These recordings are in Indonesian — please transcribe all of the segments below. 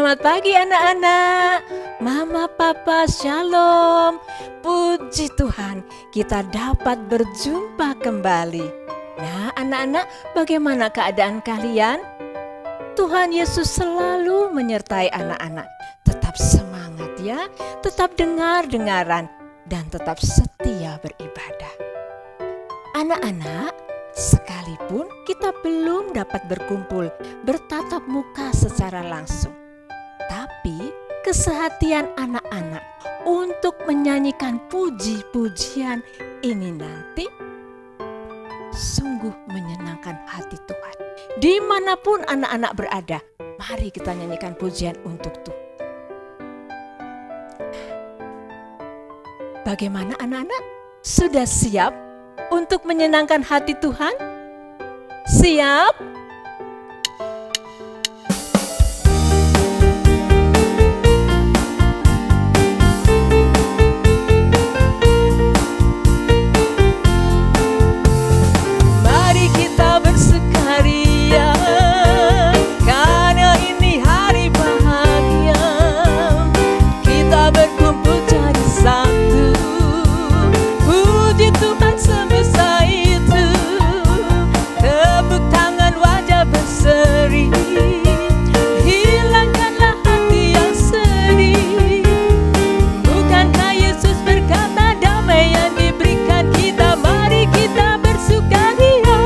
Selamat pagi anak-anak. Mama, Papa, Shalom. Puji Tuhan, kita dapat berjumpa kembali. Nah anak-anak, bagaimana keadaan kalian? Tuhan Yesus selalu menyertai anak-anak. Tetap semangat ya, tetap dengar-dengaran, dan tetap setia beribadah. Anak-anak, sekalipun kita belum dapat berkumpul, bertatap muka secara langsung, tapi kesehatian anak-anak untuk menyanyikan puji-pujian ini nanti sungguh menyenangkan hati Tuhan. Dimanapun anak-anak berada, mari kita nyanyikan pujian untuk Tuhan. Bagaimana anak-anak? Sudah siap untuk menyenangkan hati Tuhan? Siap? Mari kita bersukaria, karena ini hari bahagia. Kita berkumpul jadi satu. Puji Tuhan semesta itu. Tepuk tangan, wajah berseri. Hilangkanlah hati yang sedih. Bukankah Yesus berkata damai yang diberikan kita? Mari kita bersukaria.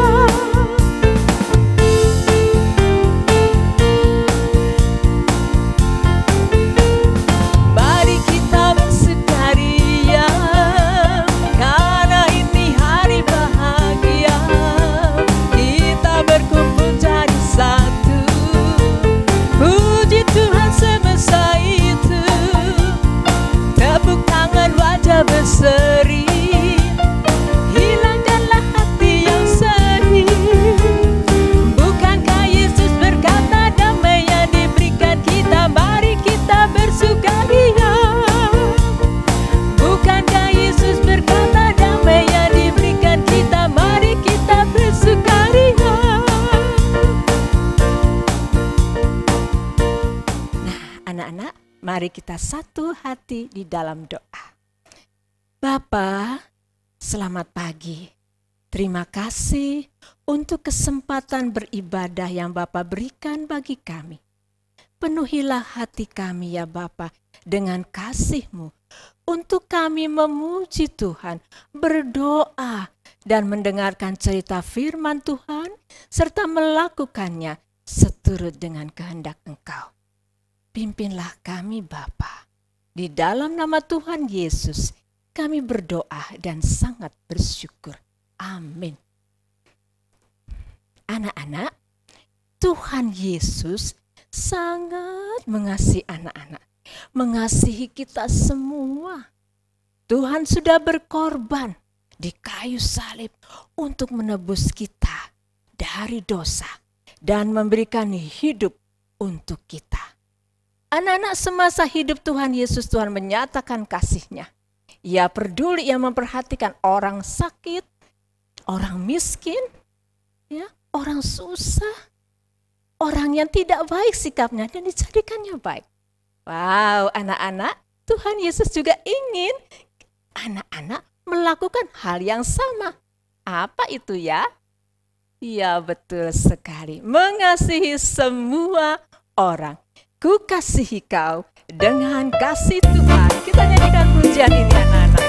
Mari kita bersukaria, karena ini hari bahagia. Kita berkumpul jadi satu. Puji Tuhan semesta itu. Tepuk tangan, wajah berseri. Hilangkanlah hati yang sedih. Bukankah Yesus berkata damai yang diberikan kita? Mari kita bersukaria. Bukankah Yesus berkata damai yang diberikan kita? Mari kita bersukaria. Nah anak-anak, mari kita satu hati di dalam doa. Bapa, selamat pagi. Terima kasih untuk kesempatan beribadah yang Bapa berikan bagi kami. Penuhilah hati kami ya Bapa dengan kasih-Mu untuk kami memuji Tuhan, berdoa dan mendengarkan cerita firman Tuhan serta melakukannya seturut dengan kehendak Engkau. Pimpinlah kami Bapa. Di dalam nama Tuhan Yesus kami berdoa dan sangat bersyukur. Amin. Anak-anak, Tuhan Yesus sangat mengasihi anak-anak, mengasihi kita semua. Tuhan sudah berkorban di kayu salib untuk menebus kita dari dosa dan memberikan hidup untuk kita. Anak-anak, semasa hidup Tuhan Yesus, Tuhan menyatakan kasih-Nya. Ia peduli, Ia memperhatikan orang sakit, orang miskin, ya, orang susah, orang yang tidak baik sikapnya dan dijadikannya baik. Wow, anak-anak, Tuhan Yesus juga ingin anak-anak melakukan hal yang sama. Apa itu ya? Ya betul sekali, mengasihi semua orang. Ku kasihi kau dengan kasih Tuhan. Kita nyanyikan pujian ini anak-anak.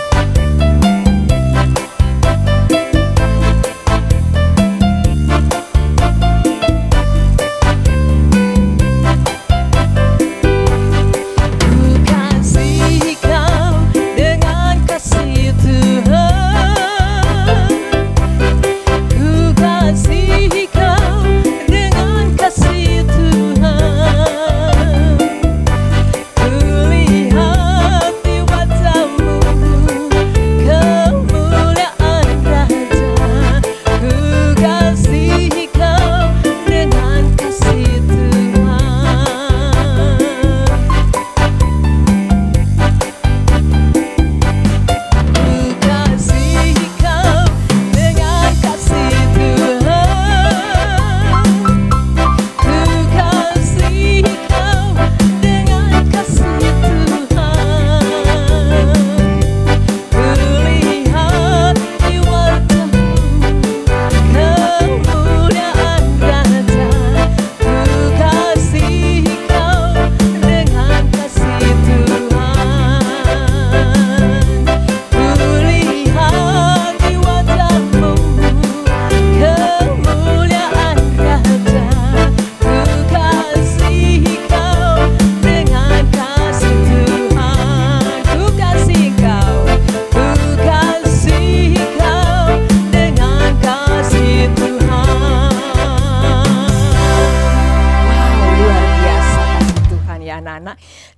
Kulihat di wajahmu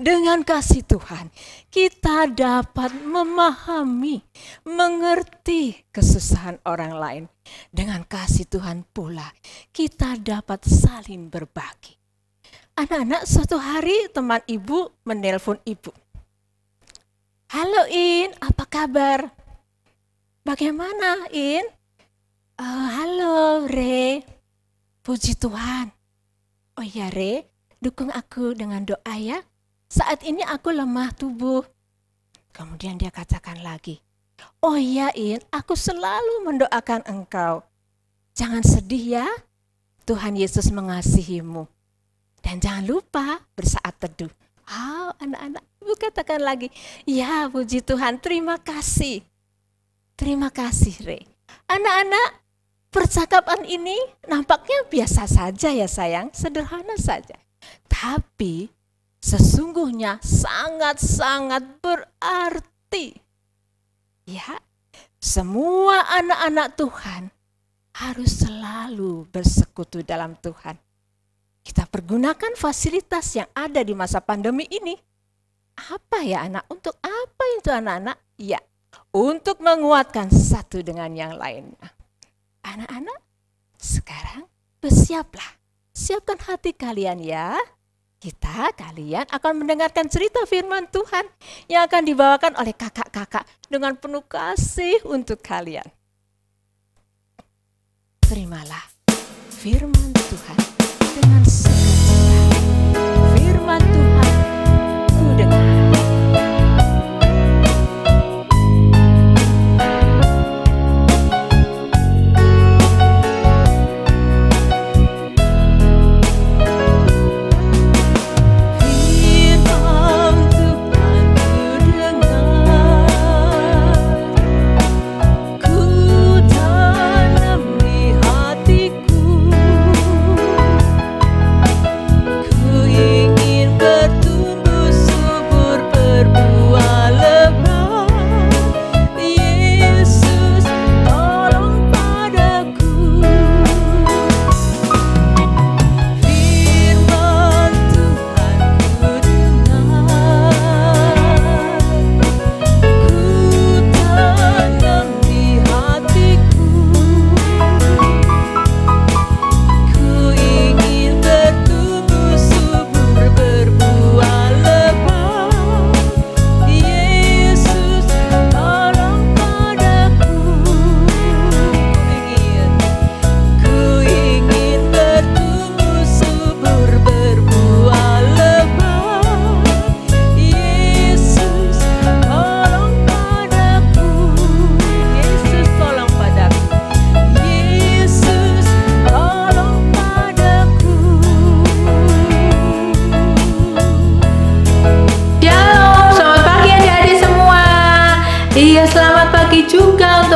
Dengan kasih Tuhan, kita dapat memahami, mengerti kesusahan orang lain. Dengan kasih Tuhan pula, kita dapat saling berbagi. Anak-anak, suatu hari teman ibu menelpon ibu. Halo In, apa kabar? Bagaimana In? Halo Re, puji Tuhan. Oh ya Re, dukung aku dengan doa ya. Saat ini aku lemah tubuh. Kemudian dia katakan lagi, oh iya In, aku selalu mendoakan engkau. Jangan sedih ya, Tuhan Yesus mengasihimu. Dan jangan lupa bersaat teduh. Anak-anak, ibu katakan lagi, ya puji Tuhan, terima kasih. Terima kasih Re. Anak-anak, percakapan ini nampaknya biasa saja ya sayang, sederhana saja. Tapi sesungguhnya sangat-sangat berarti. Ya, semua anak-anak Tuhan harus selalu bersekutu dalam Tuhan. Kita pergunakan fasilitas yang ada di masa pandemi ini. Apa ya anak? Untuk apa itu anak-anak? Ya, untuk menguatkan satu dengan yang lainnya. Anak-anak, sekarang bersiaplah. Siapkan hati kalian ya. Kalian akan mendengarkan cerita firman Tuhan yang akan dibawakan oleh kakak-kakak dengan penuh kasih untuk kalian. Terimalah firman Tuhan dengan sukacita. Firman Tuhan, ku dengar.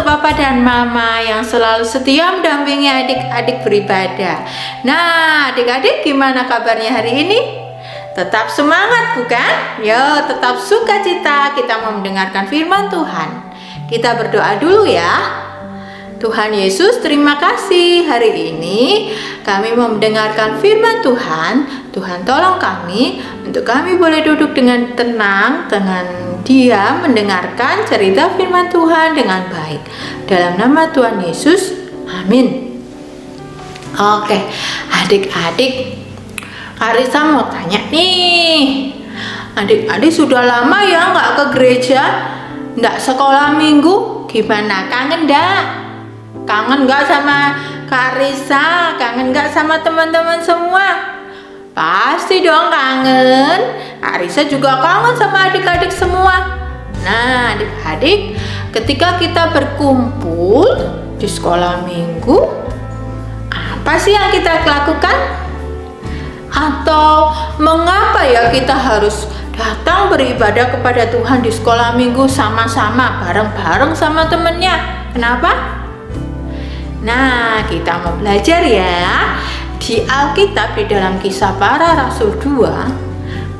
Papa dan Mama yang selalu setia mendampingi adik-adik beribadah. Nah, adik-adik gimana kabarnya hari ini? Tetap semangat bukan? Yo, tetap sukacita kita mau mendengarkan firman Tuhan. Kita berdoa dulu ya. Tuhan Yesus, terima kasih hari ini kami mau mendengarkan firman Tuhan. Tuhan tolong kami untuk kami boleh duduk dengan tenang, dengan diam mendengarkan cerita firman Tuhan dengan baik. Dalam nama Tuhan Yesus, amin. Oke, adik-adik, Karissa mau tanya nih. Adik-adik sudah lama ya nggak ke gereja, nggak sekolah minggu, gimana? Kangen nggak? Kangen nggak sama Karissa? Kangen nggak sama teman-teman semua? Pasti dong kangen. Karissa juga kangen sama adik-adik semua. Nah, adik-adik, ketika kita berkumpul di sekolah minggu, apa sih yang kita lakukan? Atau mengapa ya kita harus datang beribadah kepada Tuhan di sekolah minggu sama-sama, bareng-bareng sama temennya? Kenapa? Nah, kita mau belajar ya di Alkitab di dalam Kisah Para Rasul 2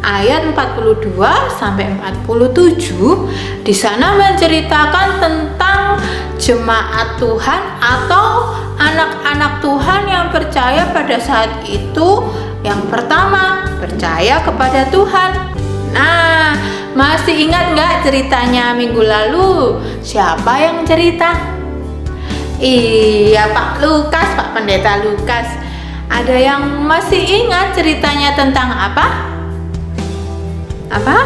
ayat 42 sampai 47. Di sana menceritakan tentang jemaat Tuhan atau anak-anak Tuhan yang percaya pada saat itu. Yang pertama, percaya kepada Tuhan. Nah, masih ingat nggak ceritanya minggu lalu? Siapa yang cerita? Iya, Pak Lukas, Pak Pendeta Lukas. Ada yang masih ingat ceritanya tentang apa? Apa?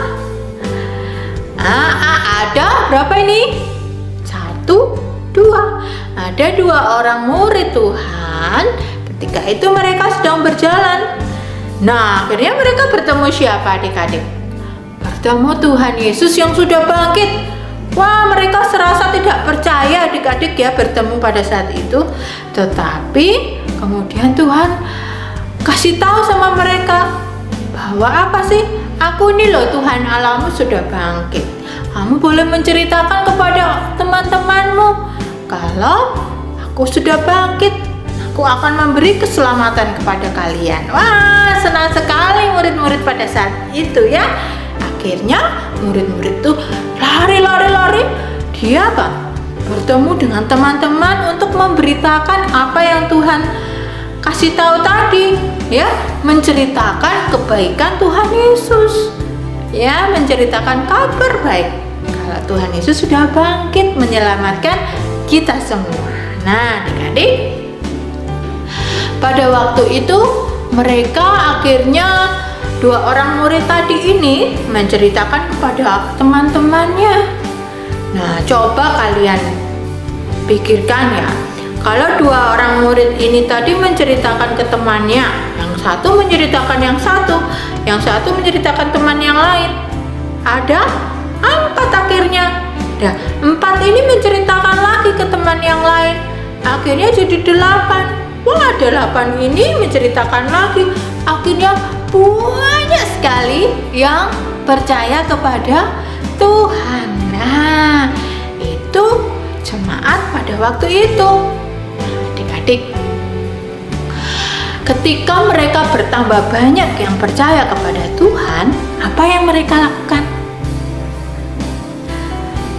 Ada berapa ini? 1, 2. Ada 2 orang murid Tuhan. Ketika itu mereka sedang berjalan. Nah, akhirnya mereka bertemu siapa adik-adik? Bertemu Tuhan Yesus yang sudah bangkit. Wah, mereka serasa tidak percaya adik-adik ya bertemu pada saat itu. Tetapi kemudian Tuhan kasih tahu sama mereka bahwa apa sih? Aku ini loh Tuhan Allahmu sudah bangkit. Kamu boleh menceritakan kepada teman-temanmu kalau aku sudah bangkit. Aku akan memberi keselamatan kepada kalian. Wah, senang sekali murid-murid pada saat itu ya. Akhirnya murid-murid itu lari. Dia apa? Bertemu dengan teman-teman untuk memberitakan apa yang Tuhan kasih tahu tadi, ya, menceritakan kebaikan Tuhan Yesus, ya, menceritakan kabar baik kalau Tuhan Yesus sudah bangkit menyelamatkan kita semua. Nah, adik-adik, pada waktu itu mereka akhirnya 2 orang murid tadi ini menceritakan kepada teman-temannya. Nah, coba kalian pikirkan ya. Kalau 2 orang murid ini tadi menceritakan ke temannya, yang satu menceritakan yang satu menceritakan teman yang lain. Ada 4 akhirnya. Nah, 4 ini menceritakan lagi ke teman yang lain. Akhirnya jadi 8. Wah, 8 ini menceritakan lagi. Akhirnya banyak sekali yang percaya kepada Tuhan. Nah, itu jemaat pada waktu itu. Adik-adik, ketika mereka bertambah banyak yang percaya kepada Tuhan, apa yang mereka lakukan?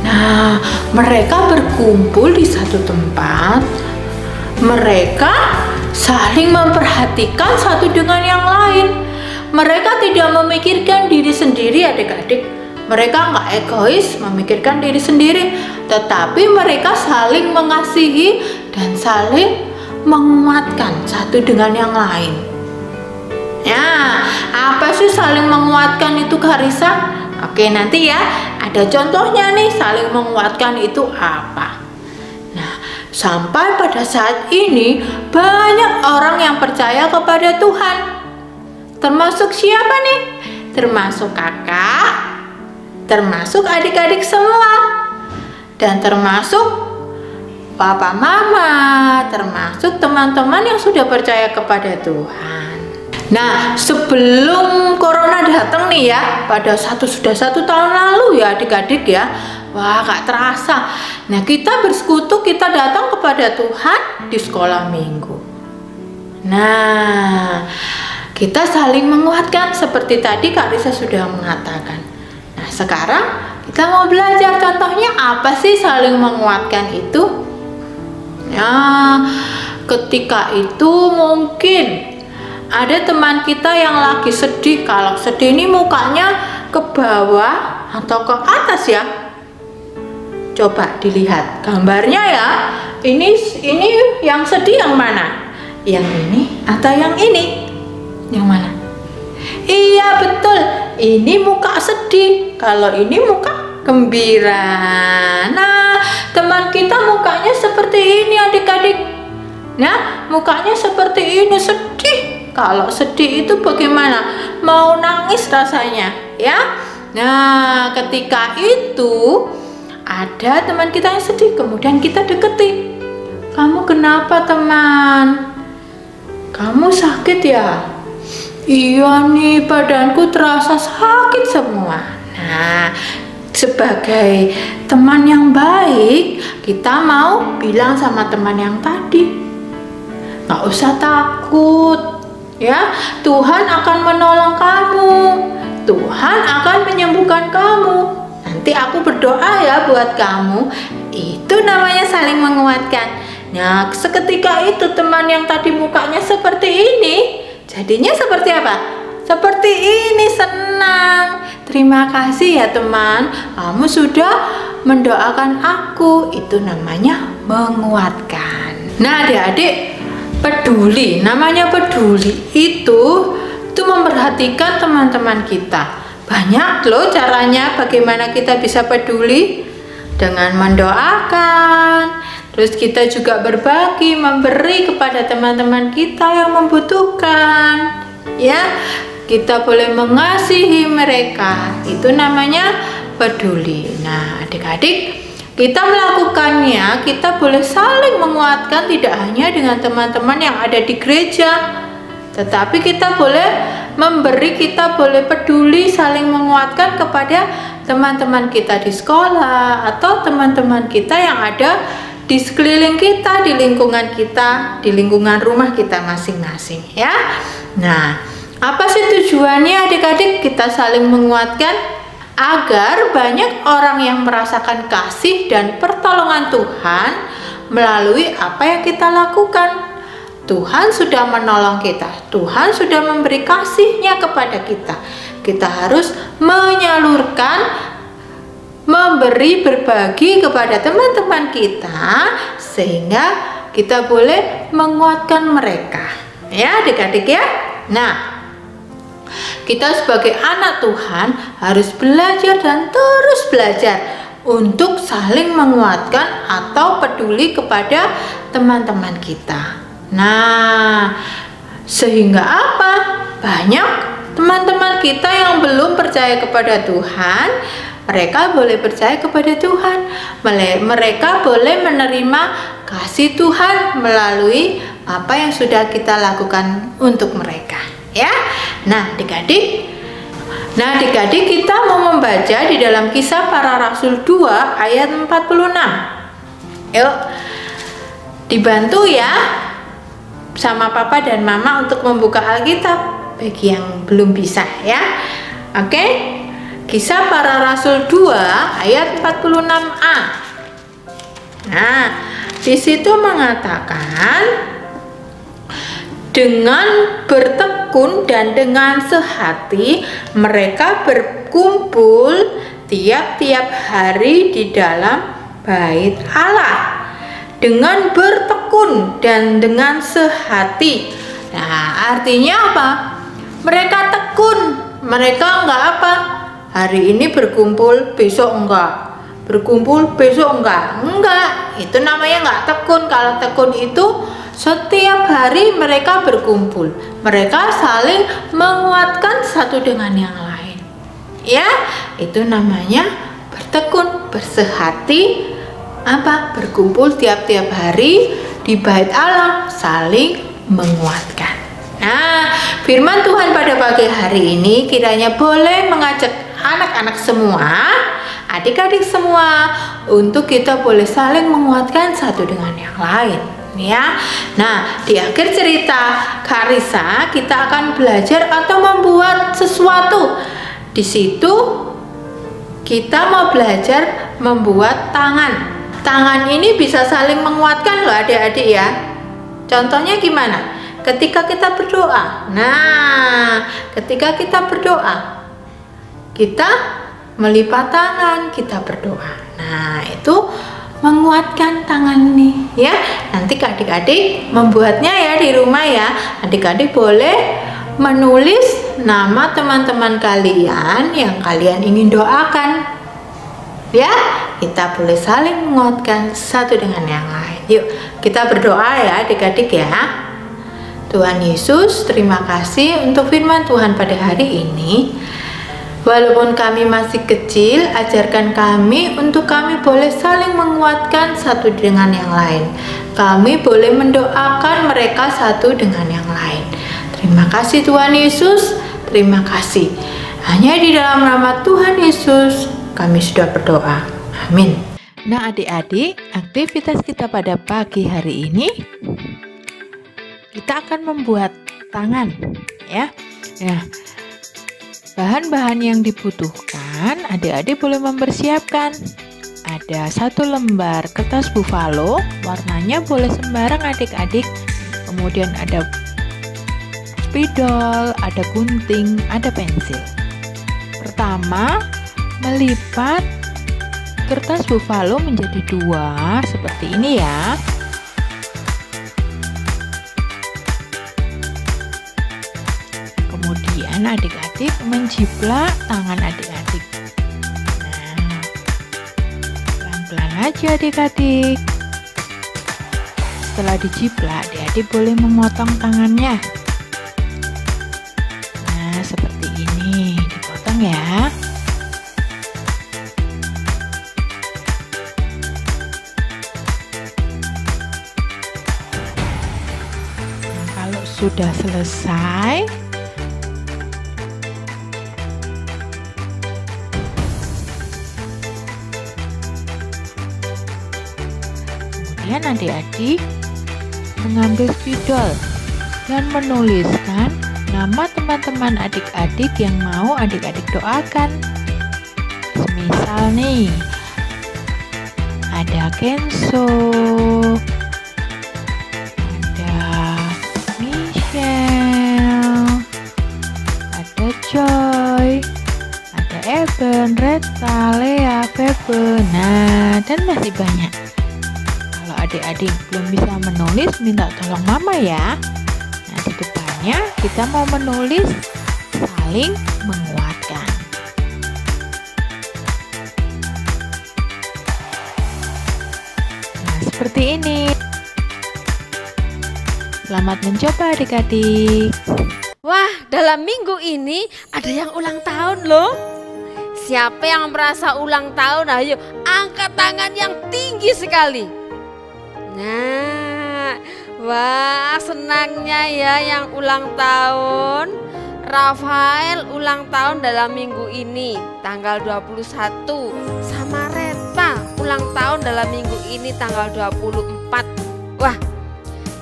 Nah, mereka berkumpul di satu tempat. Mereka saling memperhatikan satu dengan yang lain. Mereka tidak memikirkan diri sendiri, adik-adik. Mereka nggak egois memikirkan diri sendiri, tetapi mereka saling mengasihi dan saling menguatkan satu dengan yang lain. Ya, apa sih saling menguatkan itu, Karissa? Oke, nanti ya ada contohnya nih, saling menguatkan itu apa. Nah, sampai pada saat ini banyak orang yang percaya kepada Tuhan. Termasuk siapa nih? Termasuk kakak, termasuk adik-adik semua, dan termasuk papa mama, termasuk teman-teman yang sudah percaya kepada Tuhan. Nah, sebelum corona datang nih ya, sudah satu tahun lalu ya adik-adik ya. Wah, gak terasa. Nah, kita bersekutu, kita datang kepada Tuhan di sekolah minggu. Nah, kita saling menguatkan seperti tadi Kak Risa sudah mengatakan. Nah, sekarang kita mau belajar contohnya apa sih saling menguatkan itu? Ya, ketika itu mungkin ada teman kita yang lagi sedih. Kalau sedih ini mukanya ke bawah atau ke atas ya? Coba dilihat gambarnya ya. Ini yang sedih yang mana? Yang ini atau yang ini? Yang mana? Iya, betul. Ini muka sedih. Kalau ini muka gembira. Nah, teman kita mukanya seperti ini adik-adik. Nah, mukanya seperti ini, sedih. Kalau sedih itu bagaimana? Mau nangis rasanya, ya. Nah, ketika itu ada teman kita yang sedih, kemudian kita deketi. Kamu kenapa, teman? Kamu sakit ya? Iya nih, badanku terasa sakit semua. Nah, sebagai teman yang baik, kita mau bilang sama teman yang tadi, gak usah takut, ya. Tuhan akan menolong kamu. Tuhan akan menyembuhkan kamu. Nanti aku berdoa ya buat kamu. Itu namanya saling menguatkan. Nah, seketika itu teman yang tadi mukanya seperti ini, jadinya seperti apa? Seperti ini, senang. Terima kasih ya teman, kamu sudah mendoakan aku. Itu namanya menguatkan. Nah adik-adik, peduli, namanya peduli itu memperhatikan teman-teman kita. Banyak loh caranya bagaimana kita bisa peduli. Dengan mendoakan, terus kita juga berbagi, memberi kepada teman-teman kita yang membutuhkan. Ya, kita boleh mengasihi mereka. Itu namanya peduli. Nah, adik-adik, kita melakukannya, kita boleh saling menguatkan tidak hanya dengan teman-teman yang ada di gereja, tetapi kita boleh memberi, kita boleh peduli, saling menguatkan kepada teman-teman kita di sekolah atau teman-teman kita yang ada di sekeliling kita, di lingkungan kita, di lingkungan rumah kita masing-masing ya. Nah, apa sih tujuannya adik-adik kita saling menguatkan? Agar banyak orang yang merasakan kasih dan pertolongan Tuhan melalui apa yang kita lakukan. Tuhan sudah menolong kita, Tuhan sudah memberi kasih-Nya kepada kita. Kita harus menyalurkan, memberi, berbagi kepada teman-teman kita sehingga kita boleh menguatkan mereka. Ya adik-adik ya. Nah, kita sebagai anak Tuhan harus belajar dan terus belajar untuk saling menguatkan atau peduli kepada teman-teman kita. Nah, sehingga apa? Banyak teman-teman kita yang belum percaya kepada Tuhan, mereka boleh percaya kepada Tuhan. Mereka boleh menerima kasih Tuhan melalui apa yang sudah kita lakukan untuk mereka. Ya. Nah, adik-adik, kita mau membaca di dalam Kisah Para Rasul 2 ayat 46. Yuk, dibantu ya sama papa dan mama untuk membuka Alkitab bagi yang belum bisa ya. Oke? Kisah Para Rasul 2 ayat 46a. Nah, di situ mengatakan dengan bertekun dan dengan sehati mereka berkumpul tiap-tiap hari di dalam bait Allah. Dengan bertekun dan dengan sehati. Nah, artinya apa? Mereka tekun. Mereka enggak apa? Hari ini berkumpul, besok enggak. Berkumpul, besok enggak. Enggak. Itu namanya enggak tekun. Kalau tekun itu setiap hari mereka berkumpul. Mereka saling menguatkan satu dengan yang lain. Ya, itu namanya bertekun, bersehati. Apa? Berkumpul tiap-tiap hari di bait Allah, saling menguatkan. Nah, firman Tuhan pada pagi hari ini kiranya boleh mengajak anak-anak semua, adik-adik semua, untuk kita boleh saling menguatkan satu dengan yang lain. Ya, nah di akhir cerita Kak Risa kita akan belajar atau membuat sesuatu. Di situ kita mau belajar membuat tangan. Tangan ini bisa saling menguatkan loh adik-adik ya. Contohnya gimana? Ketika kita berdoa. Nah, ketika kita berdoa, kita melipat tangan, kita berdoa. Nah, itu menguatkan tangan nih ya. Nanti adik-adik membuatnya ya di rumah ya. Adik-adik boleh menulis nama teman-teman kalian yang kalian ingin doakan. Ya, kita boleh saling menguatkan satu dengan yang lain. Yuk, kita berdoa ya adik-adik ya. Tuhan Yesus, terima kasih untuk firman Tuhan pada hari ini. Walaupun kami masih kecil, ajarkan kami untuk kami boleh saling menguatkan satu dengan yang lain. Kami boleh mendoakan mereka satu dengan yang lain. Terima kasih Tuhan Yesus, terima kasih. Hanya di dalam nama Tuhan Yesus kami sudah berdoa. Amin. Nah adik-adik, aktivitas kita pada pagi hari ini kita akan membuat tangan ya. Nah, bahan-bahan yang dibutuhkan adik-adik boleh mempersiapkan. Ada 1 lembar kertas buffalo, warnanya boleh sembarang adik-adik. Kemudian ada spidol, ada gunting, ada pensil. Pertama, melipat kertas buffalo menjadi 2 seperti ini ya. Kemudian adik-adik menjiplak tangan adik-adik. Nah, pelan-pelan aja adik-adik. Setelah dijiplak, adik-adik boleh memotong tangannya. Nah, seperti ini, dipotong ya. Nah, kalau sudah selesai, kemudian adik-adik mengambil spidol dan menuliskan nama teman-teman adik-adik yang mau adik-adik doakan. Semisal nih, ada Kenzo, ada Michelle, ada Joy, ada Eben, Reta, Lea, Febe, nah dan masih banyak. Kalau adik-adik belum bisa menulis, minta tolong mama ya. Nah, di depannya kita mau menulis saling menguatkan. Nah, seperti ini. Selamat mencoba adik-adik. Wah, dalam minggu ini ada yang ulang tahun loh. Siapa yang merasa ulang tahun? Ayo, angkat tangan yang tinggi sekali. Nah, wah senangnya ya yang ulang tahun. Rafael ulang tahun dalam minggu ini tanggal 21. Sama Reta ulang tahun dalam minggu ini tanggal 24. Wah,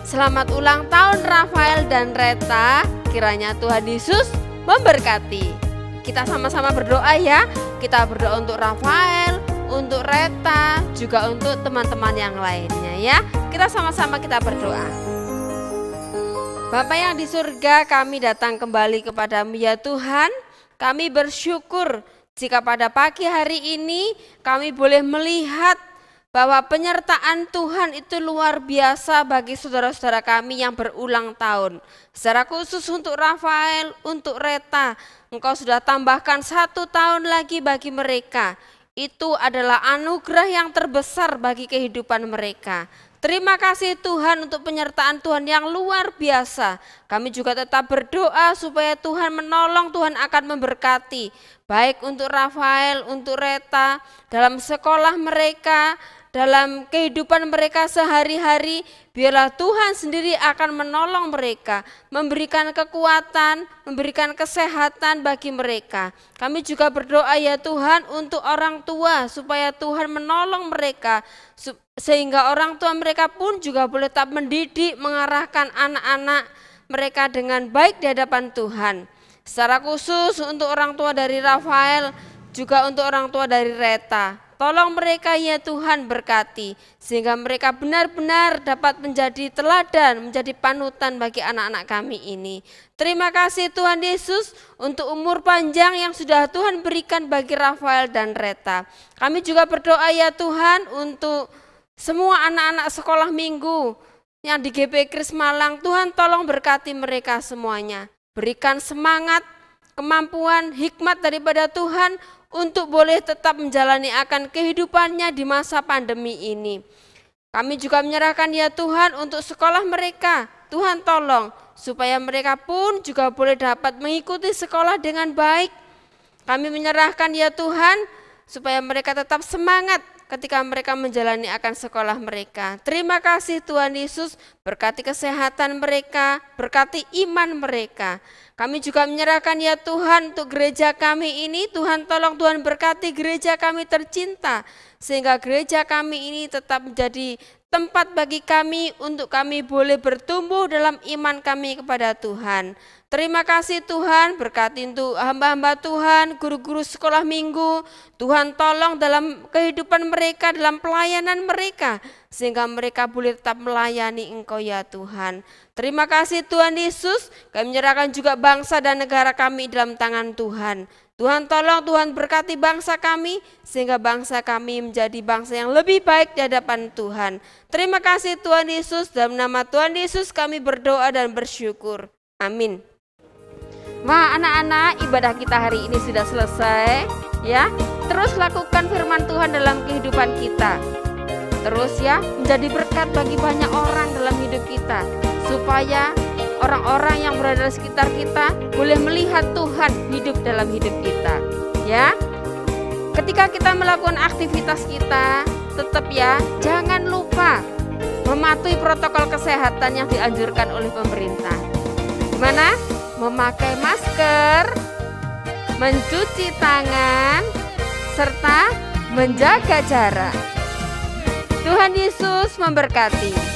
selamat ulang tahun Rafael dan Reta. Kiranya Tuhan Yesus memberkati. Kita sama-sama berdoa ya. Kita berdoa untuk Rafael, untuk Reta, juga untuk teman-teman yang lainnya ya. Kita sama-sama kita berdoa. Bapa yang di surga, kami datang kembali kepadamu ya Tuhan. Kami bersyukur jika pada pagi hari ini kami boleh melihat bahwa penyertaan Tuhan itu luar biasa bagi saudara-saudara kami yang berulang tahun. Secara khusus untuk Rafael, untuk Reta, Engkau sudah tambahkan 1 tahun lagi bagi mereka. Itu adalah anugerah yang terbesar bagi kehidupan mereka. Terima kasih Tuhan untuk penyertaan Tuhan yang luar biasa. Kami juga tetap berdoa supaya Tuhan menolong, Tuhan akan memberkati. Baik untuk Rafael, untuk Reta, dalam sekolah mereka, dalam kehidupan mereka sehari-hari, biarlah Tuhan sendiri akan menolong mereka, memberikan kekuatan, memberikan kesehatan bagi mereka. Kami juga berdoa ya Tuhan untuk orang tua, supaya Tuhan menolong mereka, sehingga orang tua mereka pun juga boleh tetap mendidik, mengarahkan anak-anak mereka dengan baik di hadapan Tuhan. Secara khusus untuk orang tua dari Rafael, juga untuk orang tua dari Reta. Tolong mereka ya Tuhan, berkati, sehingga mereka benar-benar dapat menjadi teladan, menjadi panutan bagi anak-anak kami ini. Terima kasih Tuhan Yesus untuk umur panjang yang sudah Tuhan berikan bagi Rafael dan Reta. Kami juga berdoa ya Tuhan untuk semua anak-anak sekolah minggu yang di GP Kris Malang. Tuhan tolong berkati mereka semuanya. Berikan semangat, kemampuan, hikmat daripada Tuhan untuk boleh tetap menjalani akan kehidupannya di masa pandemi ini. Kami juga menyerahkan ya Tuhan untuk sekolah mereka. Tuhan tolong supaya mereka pun juga boleh dapat mengikuti sekolah dengan baik. Kami menyerahkan ya Tuhan supaya mereka tetap semangat ketika mereka menjalani akan sekolah mereka. Terima kasih Tuhan Yesus, berkati kesehatan mereka, berkati iman mereka. Kami juga menyerahkan ya Tuhan untuk gereja kami ini. Tuhan tolong Tuhan berkati gereja kami tercinta, sehingga gereja kami ini tetap menjadi tempat bagi kami untuk kami boleh bertumbuh dalam iman kami kepada Tuhan. Terima kasih Tuhan, berkati untuk hamba-hamba Tuhan, guru-guru sekolah minggu. Tuhan tolong dalam kehidupan mereka, dalam pelayanan mereka, sehingga mereka boleh tetap melayani Engkau ya Tuhan. Terima kasih Tuhan Yesus, kami menyerahkan juga bangsa dan negara kami dalam tangan Tuhan. Tuhan tolong, Tuhan berkati bangsa kami, sehingga bangsa kami menjadi bangsa yang lebih baik di hadapan Tuhan. Terima kasih Tuhan Yesus, dalam nama Tuhan Yesus kami berdoa dan bersyukur. Amin. Wah, anak-anak, ibadah kita hari ini sudah selesai, ya. Terus lakukan firman Tuhan dalam kehidupan kita. Terus ya, menjadi berkat bagi banyak orang dalam hidup kita, supaya orang-orang yang berada di sekitar kita boleh melihat Tuhan hidup dalam hidup kita, ya. Ketika kita melakukan aktivitas kita, tetap ya, jangan lupa mematuhi protokol kesehatan yang dianjurkan oleh pemerintah. Gimana? Memakai masker, mencuci tangan, serta menjaga jarak. Tuhan Yesus memberkati.